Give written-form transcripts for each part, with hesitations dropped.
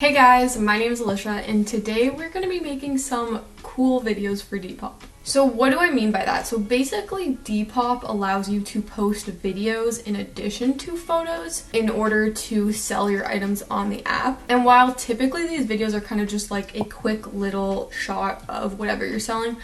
Hey guys, my name is Alicia and today we're going to be making some cool videos for Depop. So what do I mean by that? So basically Depop allows you to post videos in addition to photos in order to sell your items on the app. And while typically these videos are kind of just like a quick little shot of whatever you're selling,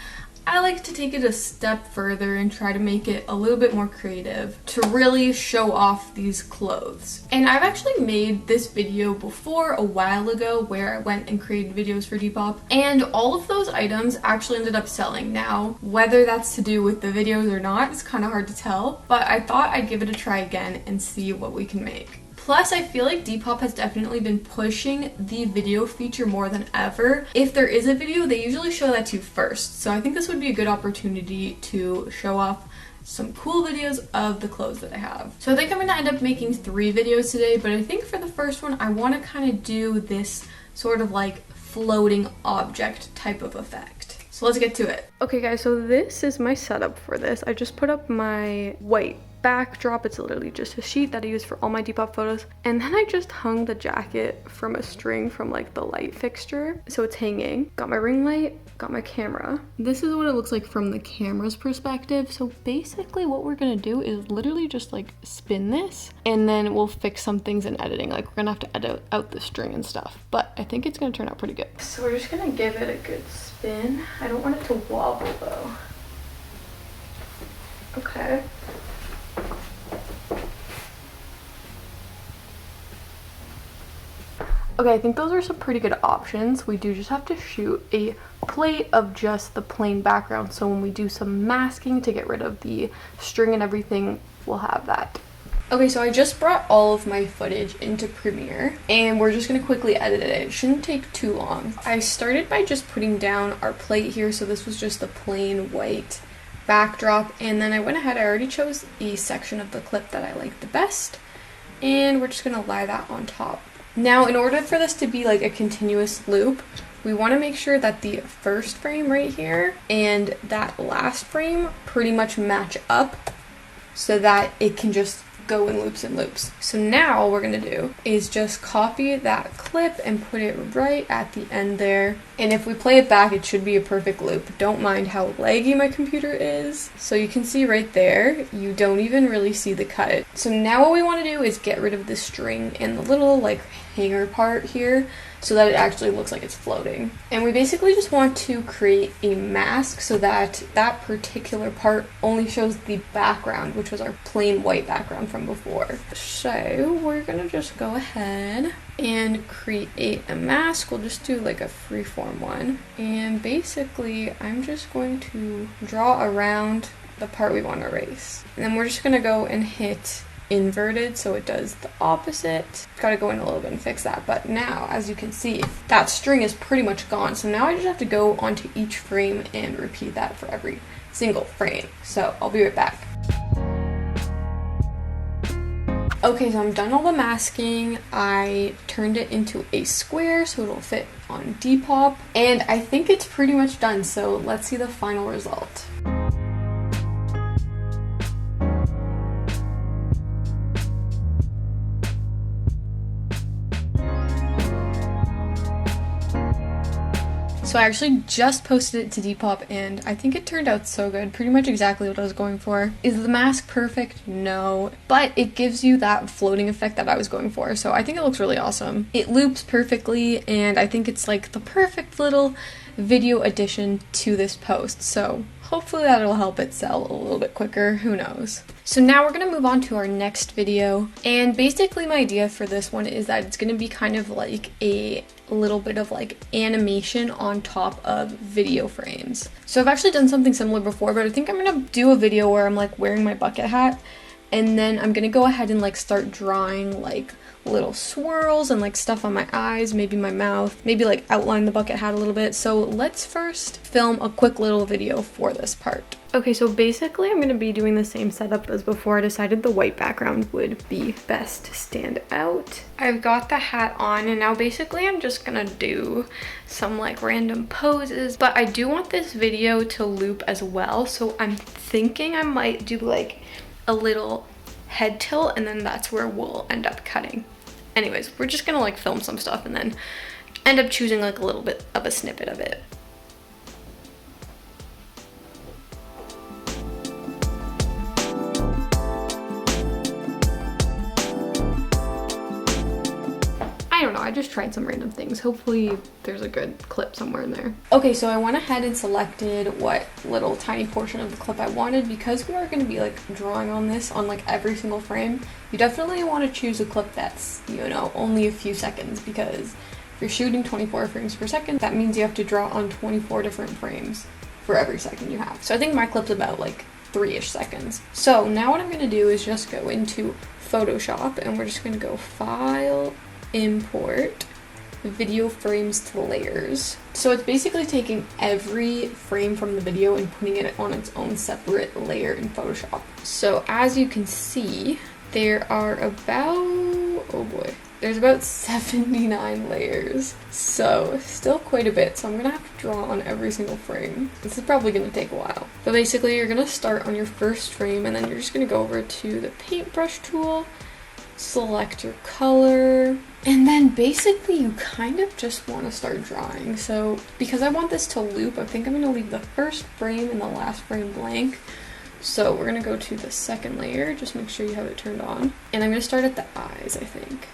I like to take it a step further and try to make it a little bit more creative to really show off these clothes. And I've actually made this video before a while ago where I went and created videos for Depop, and all of those items actually ended up selling. Now, whether that's to do with the videos or not, it's kind of hard to tell, but I thought I'd give it a try again and see what we can make. Plus, I feel like Depop has definitely been pushing the video feature more than ever. If there is a video, they usually show that to you first. So I think this would be a good opportunity to show off some cool videos of the clothes that I have. So I think I'm gonna end up making 3 videos today, but I think for the first one, I wanna kind of do this sort of like floating object type of effect. So let's get to it. Okay guys, so this is my setup for this. I just put up my white backdrop. It's literally just a sheet that I use for all my Depop photos, and then I just hung the jacket from a string from like the light fixture, so it's hanging. Got my ring light, got my camera. This is what it looks like from the camera's perspective. So basically what we're gonna do is literally just like spin this, and then we'll fix some things in editing. Like we're gonna have to edit out the string and stuff, but I think it's gonna turn out pretty good. So we're just gonna give it a good spin. I don't want it to wobble though. Okay. Okay, I think those are some pretty good options. We do just have to shoot a plate of just the plain background, so when we do some masking to get rid of the string and everything, we'll have that. Okay, so I just brought all of my footage into Premiere, and we're just gonna quickly edit it. It shouldn't take too long. I started by just putting down our plate here, so this was just the plain white backdrop, and then I went ahead, I already chose the section of the clip that I liked the best, and we're just gonna lie that on top. Now, in order for this to be like a continuous loop, we want to make sure that the first frame right here and that last frame pretty much match up so that it can just go in loops and loops. So now what we're gonna do is just copy that clip and put it right at the end there. And if we play it back, it should be a perfect loop. Don't mind how laggy my computer is. So you can see right there, you don't even really see the cut. So now what we want to do is get rid of the string and the little like hanger part here so that it actually looks like it's floating. And we basically just want to create a mask so that that particular part only shows the background, which was our plain white background from before. So we're gonna just go ahead and create a mask. We'll just do like a freeform one. And basically, I'm just going to draw around the part we want to erase. And then we're just gonna go and hit inverted so it does the opposite. Gotta go in a little bit and fix that, but now as you can see that string is pretty much gone, so now I just have to go onto each frame and repeat that for every single frame. So I'll be right back. Okay, so I'm done all the masking. I turned it into a square so it'll fit on Depop, and I think it's pretty much done, so let's see the final result. So I actually just posted it to Depop, and I think it turned out so good. Pretty much exactly what I was going for. Is the mask perfect? No. But it gives you that floating effect that I was going for, so I think it looks really awesome. It loops perfectly, and I think it's like the perfect little video addition to this post. So hopefully that'll help it sell a little bit quicker, who knows. So now we're gonna move on to our next video, and basically my idea for this one is that it's gonna be kind of like a little bit of like animation on top of video frames. So I've actually done something similar before, but I think I'm gonna do a video where I'm like wearing my bucket hat, and then I'm gonna go ahead and like start drawing like little swirls and like stuff on my eyes, maybe my mouth, maybe like outline the bucket hat a little bit. So let's first film a quick little video for this part. Okay, so basically I'm gonna be doing the same setup as before. I decided the white background would be best to stand out. I've got the hat on, and now basically I'm just gonna do some like random poses, but I do want this video to loop as well, so I'm thinking I might do like a little head tilt, and then that's where we'll end up cutting. anyways, we're just gonna like film some stuff and then end up choosing like a little bit of a snippet of it. I don't know, I just tried some random things. Hopefully there's a good clip somewhere in there. Okay, so I went ahead and selected what little tiny portion of the clip I wanted. Because we are going to be like drawing on this on like every single frame, you definitely want to choose a clip that's, you know, only a few seconds, because if you're shooting 24 frames per second, that means you have to draw on 24 different frames for every second you have. So I think my clip's about like 3-ish seconds. So now what I'm going to do is just go into Photoshop and we're just going to go File, Import video frames to layers. So it's basically taking every frame from the video and putting it on its own separate layer in Photoshop. So as you can see, there are about, oh boy, there's about 79 layers. So still quite a bit. So I'm gonna have to draw on every single frame. This is probably gonna take a while. But basically you're gonna start on your first frame and then you're just gonna go over to the paintbrush tool, select your color, and then basically you kind of just want to start drawing. So because I want this to loop, I think I'm going to leave the first frame and the last frame blank. So we're going to go to the second layer, just make sure you have it turned on. And I'm going to start at the eyes, I think,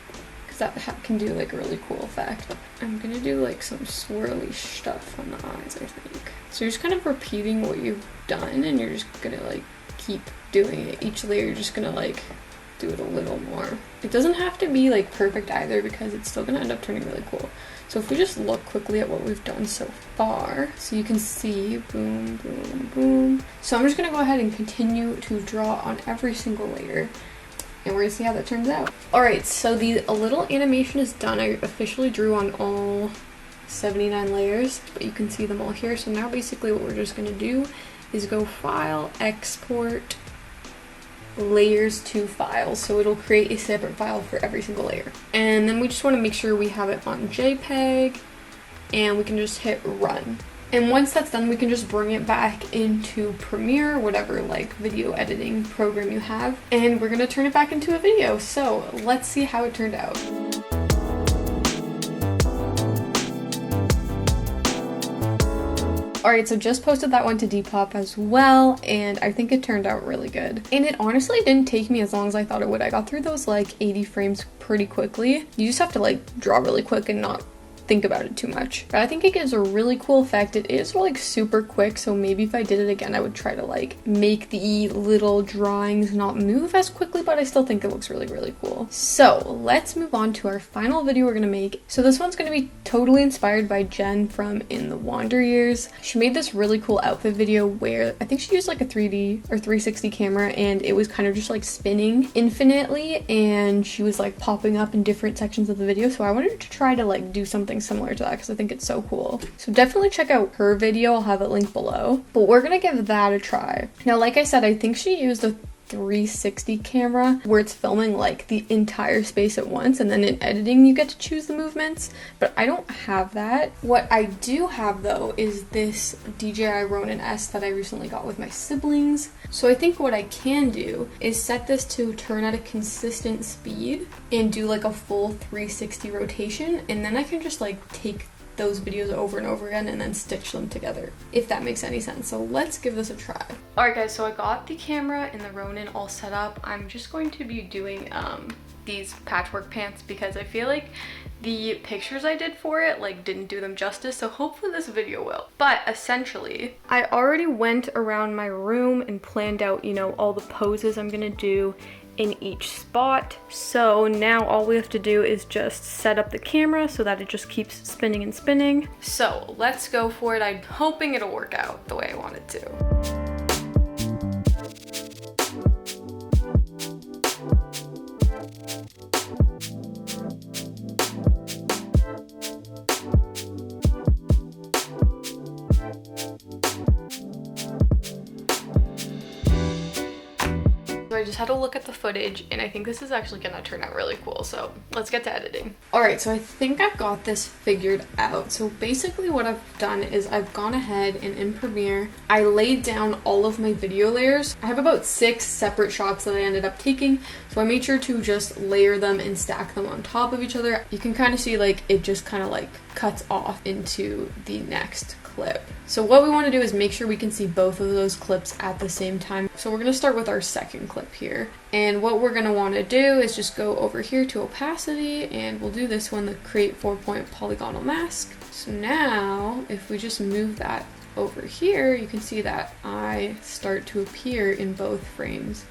because that can do like a really cool effect. I'm going to do like some swirly stuff on the eyes, I think. So you're just kind of repeating what you've done and you're just going to like keep doing it. Each layer you're just going to like do it a little more. It doesn't have to be like perfect either, because it's still gonna end up turning really cool. So if we just look quickly at what we've done so far, so you can see, boom, boom, boom. So I'm just gonna go ahead and continue to draw on every single layer and we're gonna see how that turns out. All right, so the little animation is done. I officially drew on all 79 layers, but you can see them all here. So now basically what we're just gonna do is go File, Export, Layers to Files, so it'll create a separate file for every single layer. And then we just want to make sure we have it on JPEG, and we can just hit run. And once that's done, we can just bring it back into Premiere, whatever like video editing program you have, and we're gonna turn it back into a video. So let's see how it turned out. Alright, so just posted that one to Depop as well, and I think it turned out really good. And it honestly didn't take me as long as I thought it would. I got through those like 80 frames pretty quickly. You just have to like draw really quick and not think about it too much. But I think it gives a really cool effect. It is like super quick, so maybe if I did it again, I would try to like make the little drawings not move as quickly, but I still think it looks really, really cool. So let's move on to our final video we're gonna make. So this one's gonna be totally inspired by Jen from In the Wander Years. She made this really cool outfit video where I think she used like a 3D or 360 camera, and it was kind of just like spinning infinitely, and she was like popping up in different sections of the video. So I wanted to try to like do something similar to that because I think it's so cool. So definitely check out her video. I'll have it linked below. But we're gonna give that a try. Now, like I said, I think she used a 360 camera where it's filming like the entire space at once, and then in editing you get to choose the movements, but I don't have that. What I do have though is this DJI Ronin S that I recently got with my siblings. So I think what I can do is set this to turn at a consistent speed and do like a full 360 rotation, and then I can just like take those videos over and over again and then stitch them together, if that makes any sense. So let's give this a try. Alright guys, so I got the camera and the Ronin all set up. I'm just going to be doing these patchwork pants because I feel like the pictures I did for it like didn't do them justice, so hopefully this video will. But essentially, I already went around my room and planned out, you know, all the poses I'm gonna do in each spot. So now all we have to do is just set up the camera so that it just keeps spinning and spinning. So let's go for it. I'm hoping it'll work out the way I want it to. I just had a look at the footage and I think this is actually gonna turn out really cool. So let's get to editing. All right, so I think I've got this figured out. So basically what I've done is I've gone ahead and in Premiere, I laid down all of my video layers. I have about 6 separate shots that I ended up taking. So I made sure to just layer them and stack them on top of each other. You can kind of see like it just kind of like cuts off into the next clip. So what we want to do is make sure we can see both of those clips at the same time. So we're going to start with our second clip here. And what we're going to want to do is just go over here to opacity, and we'll do this one, the create 4-point polygonal mask. So now if we just move that over here, you can see that I start to appear in both frames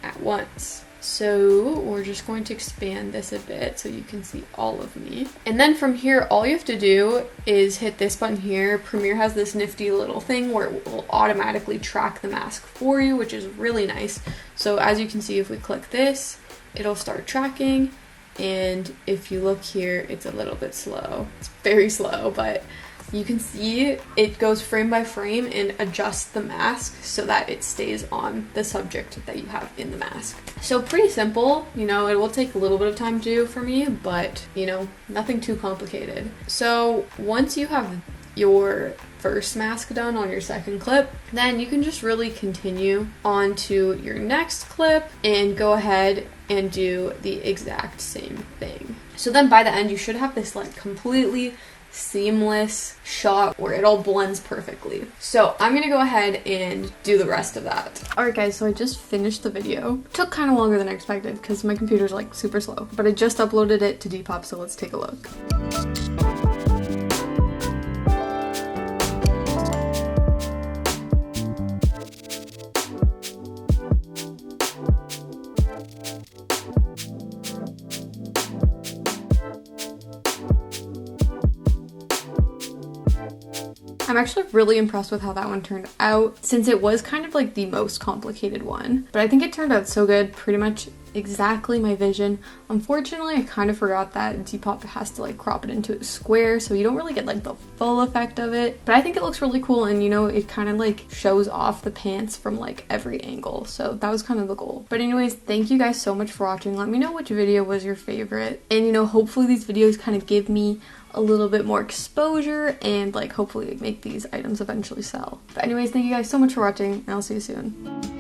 at once. So we're just going to expand this a bit so you can see all of me. And then from here, all you have to do is hit this button here. Premiere has this nifty little thing where it will automatically track the mask for you, which is really nice. So as you can see, if we click this, it'll start tracking. And if you look here, it's a little bit slow. It's very slow, but you can see it goes frame by frame and adjusts the mask so that it stays on the subject that you have in the mask. So pretty simple, you know, it will take a little bit of time to do for me, but you know, nothing too complicated. So once you have your first mask done on your second clip, then you can just really continue on to your next clip and go ahead and do the exact same thing. So then by the end, you should have this like completely seamless shot where it all blends perfectly. So I'm gonna go ahead and do the rest of that. Alright guys, so I just finished the video. It took kind of longer than I expected because my computer's like super slow, but I just uploaded it to Depop, so let's take a look. I'm actually really impressed with how that one turned out, since it was kind of like the most complicated one. But I think it turned out so good, pretty much exactly my vision. Unfortunately, I kind of forgot that Depop has to like crop it into a square, so you don't really get like the full effect of it. But I think it looks really cool, and you know, it kind of like shows off the pants from like every angle. So that was kind of the goal. But anyways, thank you guys so much for watching. Let me know which video was your favorite. And you know, hopefully these videos kind of give me a little bit more exposure and like hopefully make these items eventually sell. But anyways, thank you guys so much for watching, and I'll see you soon.